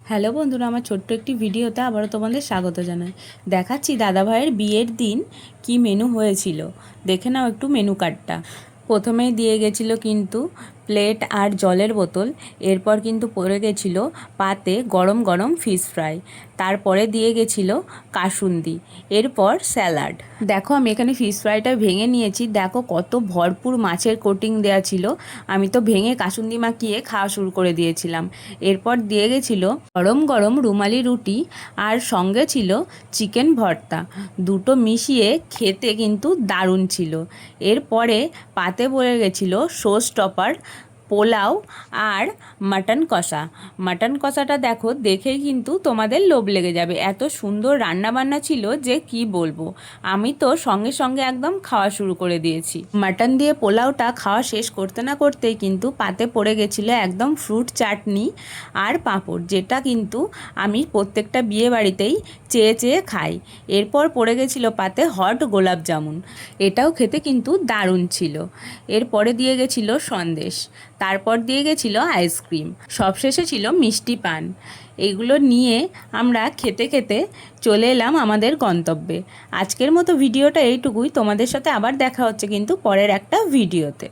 Hello বন্ধুরা, আমার ছোট্ট একটি ভিডিওতে আবারও তোমাদের স্বাগত জানাই। দেখাচ্ছি দাদাভাইয়ের বিয়ের দিন কি মেনু হয়েছিল। দেখে নাও একটু মেনু কার্ডটা। প্রথমেই দিয়ে গেছিলো কিন্তু প্লেট আর জলের বোতল। এরপর কিন্তু পড়ে গেছিলো পাতে গরম গরম ফিশ ফ্রাই। তারপরে দিয়ে গেছিলো কাসুন্দি, এরপর স্যালাড। দেখো আমি এখানে ফিশ ফ্রাইটা ভেঙে নিয়েছি। দেখো কত ভরপুর মাছের কোটিং দেওয়া ছিল। আমি তো ভেঙে কাসুন্দি মাখিয়ে খাওয়া শুরু করে দিয়েছিলাম। এরপর দিয়ে গেছিলো গরম গরম রুমালি রুটি আর সঙ্গে ছিল চিকেন ভর্তা। দুটো মিশিয়ে খেতে কিন্তু দারুণ ছিল। এরপরে পাতে পড়ে গেছিলো শো স্টপার পোলাও আর মাটন কষা। মাটন কষাটা দেখো দেখেই কিন্তু তোমাদের লোভ লেগে যাবে, এত সুন্দর রান্নাবান্না ছিল যে কি বলবো। আমি তো সঙ্গে সঙ্গে একদম খাওয়া শুরু করে দিয়েছি। মাটন দিয়ে পোলাওটা খাওয়া শেষ করতে না করতেই কিন্তু পাতে পড়ে গেছিলো একদম ফ্রুট চাটনি আর পাঁপড়, যেটা কিন্তু আমি প্রত্যেকটা বিয়ে বাড়িতেই চেয়ে চেয়ে খাই। এরপর পড়ে গেছিলো পাতে হট গোলাপ জামুন, এটাও খেতে কিন্তু দারুণ ছিল। এরপরে দিয়ে গেছিলো সন্দেশ, তারপর দিয়ে গেছিলো আইসক্রিম, সবশেষে ছিল মিষ্টি পান। এগুলো নিয়ে আমরা খেতে খেতে চলে এলাম আমাদের গন্তব্যে। আজকের মতো ভিডিওটা এইটুকুই। তোমাদের সাথে আবার দেখা হচ্ছে কিন্তু পরের একটা ভিডিওতে।